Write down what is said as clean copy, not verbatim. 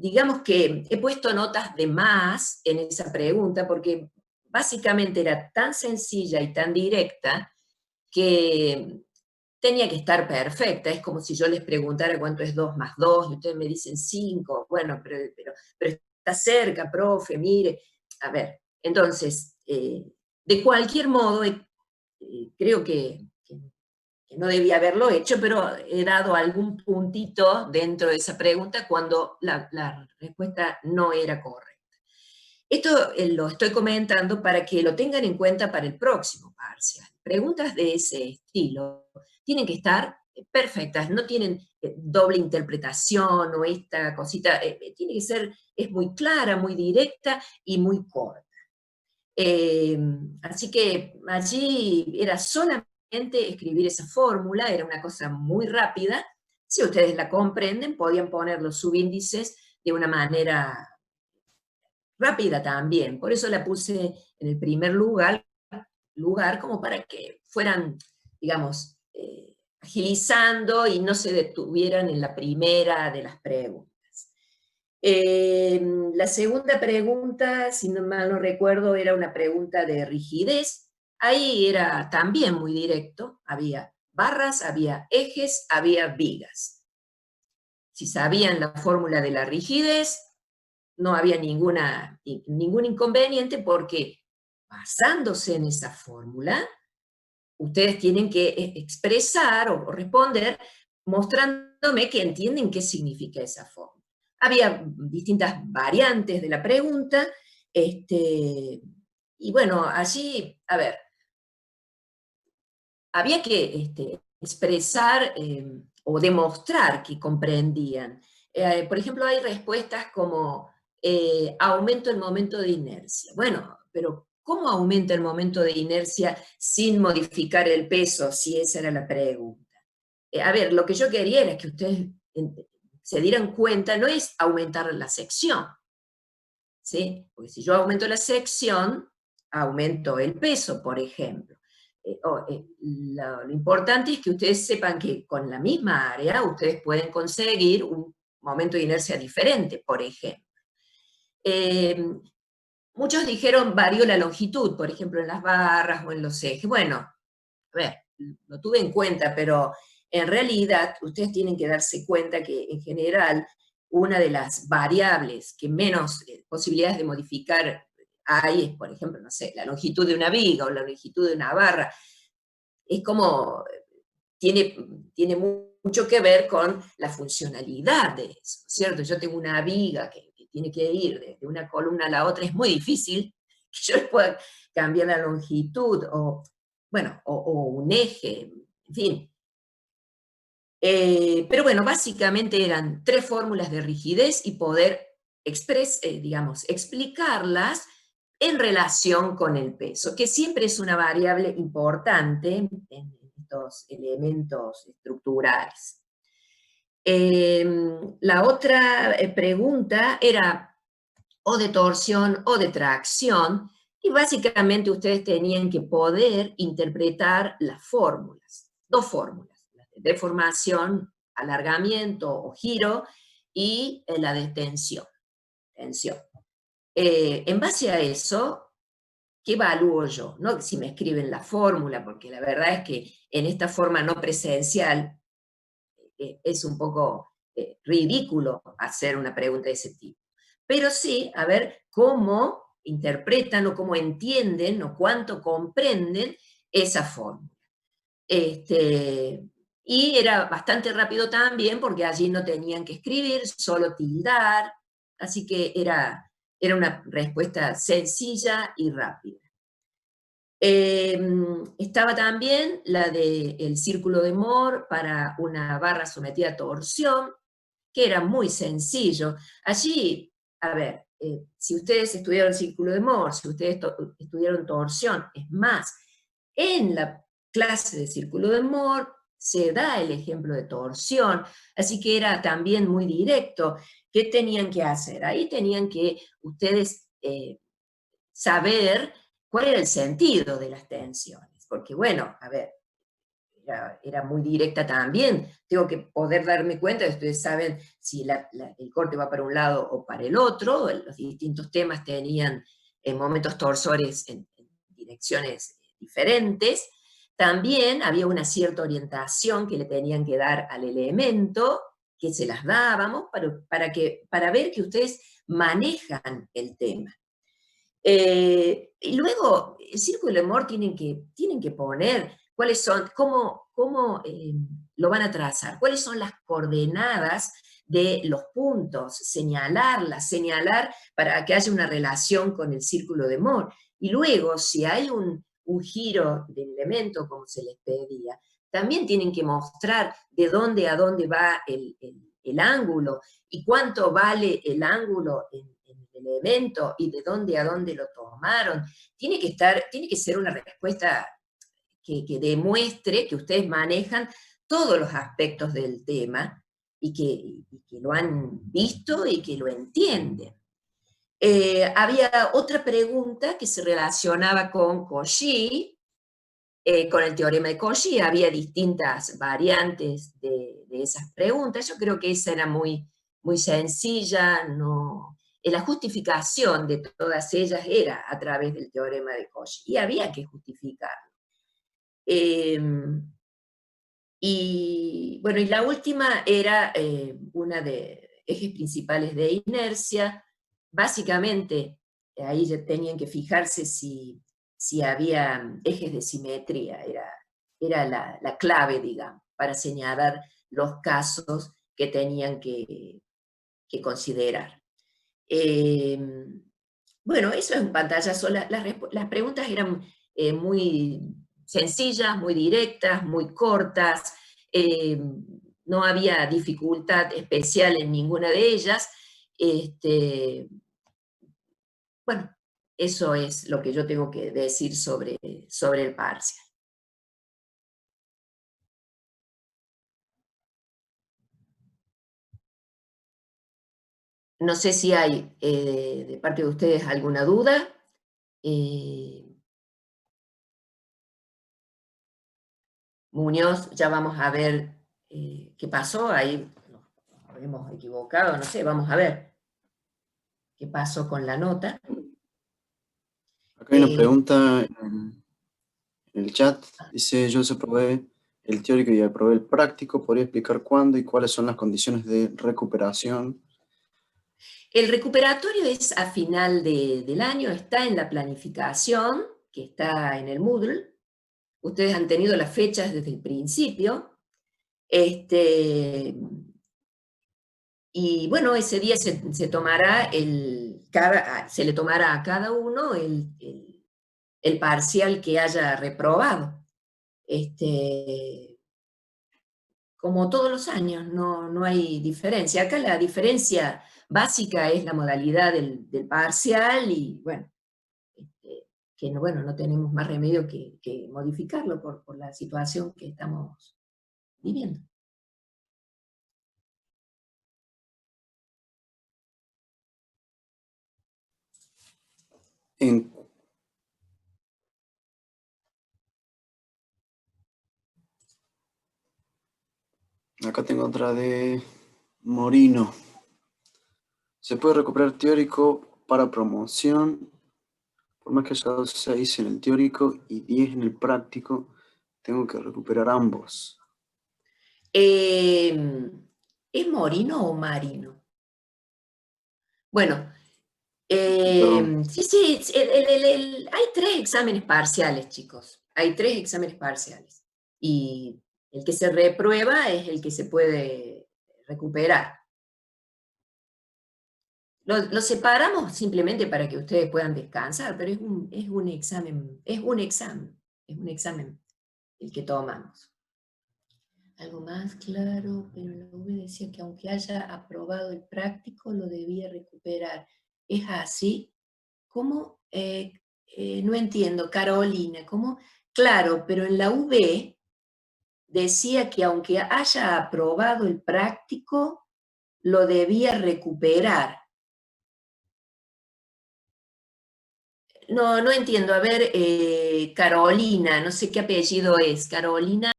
digamos que he puesto notas de más en esa pregunta porque básicamente era tan sencilla y tan directa que tenía que estar perfecta. Es como si yo les preguntara cuánto es 2 más 2 y ustedes me dicen 5. Bueno, pero está cerca, profe, mire. A ver, entonces, de cualquier modo, creo que no debía haberlo hecho, pero he dado algún puntito dentro de esa pregunta cuando la respuesta no era correcta. Esto lo estoy comentando para que lo tengan en cuenta para el próximo parcial. Preguntas de ese estilo tienen que estar perfectas, no tienen doble interpretación o esta cosita, tiene que ser, es muy clara, muy directa y muy corta. Así que allí era solamente escribir esa fórmula, era una cosa muy rápida. Si ustedes la comprenden, podían poner los subíndices de una manera rápida también. Por eso la puse en el primer lugar como para que fueran, digamos, agilizando y no se detuvieran en la primera de las preguntas. La segunda pregunta, si no mal no recuerdo, era una pregunta de rigidez. Ahí era también muy directo, había barras, había ejes, había vigas. Si sabían la fórmula de la rigidez, no había ningún inconveniente porque basándose en esa fórmula, ustedes tienen que expresar o responder mostrándome que entienden qué significa esa fórmula. Había distintas variantes de la pregunta, y bueno, allí, a ver, había que expresar o demostrar que comprendían. Por ejemplo, hay respuestas como aumento el momento de inercia. Bueno, pero ¿cómo aumenta el momento de inercia sin modificar el peso? Si esa era la pregunta. A ver, lo que yo quería era que ustedes se dieran cuenta, no es aumentar la sección, ¿sí? Porque si yo aumento la sección, aumento el peso, por ejemplo. Lo importante es que ustedes sepan que con la misma área ustedes pueden conseguir un momento de inercia diferente, por ejemplo. Muchos dijeron varió la longitud, por ejemplo, en las barras o en los ejes. Bueno, a ver, lo tuve en cuenta, pero en realidad ustedes tienen que darse cuenta que en general una de las variables que menos posibilidades de modificar hay es, por ejemplo, no sé, la longitud de una viga o la longitud de una barra. Es como, tiene mucho que ver con la funcionalidad de eso, ¿cierto? Yo tengo una viga que tiene que ir de una columna a la otra, es muy difícil que yo pueda cambiar la longitud, o, bueno, o un eje, en fin. Pero bueno, básicamente eran 3 fórmulas de rigidez y poder digamos, explicarlas en relación con el peso, que siempre es una variable importante en estos elementos estructurales. La otra pregunta era o de torsión o de tracción, y básicamente ustedes tenían que poder interpretar las fórmulas, 2 fórmulas, la de deformación, alargamiento o giro, y la de tensión. En base a eso, ¿qué evalúo yo? No si me escriben la fórmula, porque la verdad es que en esta forma no presencial es un poco ridículo hacer una pregunta de ese tipo. Pero sí, a ver cómo interpretan o cómo entienden o cuánto comprenden esa fórmula. Y era bastante rápido también porque allí no tenían que escribir, solo tildar, así que era una respuesta sencilla y rápida. Estaba también la del círculo de Moore para una barra sometida a torsión, que era muy sencillo. Allí, a ver, si ustedes estudiaron círculo de Moore, si ustedes estudiaron torsión, es más, en la clase de círculo de Moore se da el ejemplo de torsión, así que era también muy directo. ¿Qué tenían que hacer? Ahí tenían que ustedes saber cuál era el sentido de las tensiones, porque bueno, a ver, era muy directa también. Tengo que poder darme cuenta, ustedes saben si el corte va para un lado o para el otro, los distintos temas tenían momentos torsores en direcciones diferentes. También había una cierta orientación que le tenían que dar al elemento, que se las dábamos para ver que ustedes manejan el tema. Y luego, el círculo de amor tienen que poner cuáles son, cómo lo van a trazar, cuáles son las coordenadas de los puntos, señalar para que haya una relación con el círculo de amor. Y luego, si hay un giro del elemento, como se les pedía, también tienen que mostrar de dónde a dónde va el ángulo y cuánto vale el ángulo en el elemento y de dónde a dónde lo tomaron. Tiene que ser una respuesta que demuestre que ustedes manejan todos los aspectos del tema y que lo han visto y que lo entienden. Había otra pregunta que se relacionaba con Cauchy, con el teorema de Cauchy. Había distintas variantes de esas preguntas. Yo creo que esa era muy, muy sencilla, la justificación de todas ellas era a través del teorema de Cauchy, y había que justificarlo. Y bueno, y la última era una de ejes principales de inercia. Básicamente, ahí ya tenían que fijarse si había ejes de simetría, era la clave, digamos, para señalar los casos que tenían que considerar. Bueno, eso es un pantallazo. Las preguntas eran muy sencillas, muy directas, muy cortas. No había dificultad especial en ninguna de ellas. Bueno, eso es lo que yo tengo que decir sobre el parcial. No sé si hay de parte de ustedes alguna duda. Muñoz, ya vamos a ver qué pasó, ahí nos hemos equivocado, no sé, vamos a ver qué pasó con la nota. Acá hay una pregunta en el chat. Dice, yo desaprobé el teórico y aprobé el práctico. ¿Podría explicar cuándo y cuáles son las condiciones de recuperación? El recuperatorio es a final del año, está en la planificación, que está en el Moodle. Ustedes han tenido las fechas desde el principio. Y bueno, ese día se le tomará a cada uno el parcial que haya reprobado. Como todos los años, no hay diferencia. Acá la diferencia básica es la modalidad del parcial y bueno, que no tenemos más remedio que modificarlo por la situación que estamos viviendo. Acá tengo otra de Morino. ¿Se puede recuperar teórico para promoción? Por más que haya dado 6 en el teórico y 10 en el práctico, tengo que recuperar ambos. ¿Es Morino o Marino? Bueno, Perdón. sí, hay 3 exámenes parciales, chicos. Hay 3 exámenes parciales. Y el que se reprueba es el que se puede recuperar. Lo separamos simplemente para que ustedes puedan descansar, pero es un examen el que tomamos. Algo más claro, pero la UV decía que aunque haya aprobado el práctico, lo debía recuperar. ¿Es así? ¿Cómo? No entiendo, Carolina, ¿cómo? Claro, pero en la UV decía que aunque haya aprobado el práctico, lo debía recuperar. No entiendo. A ver, Carolina, no sé qué apellido es. Carolina.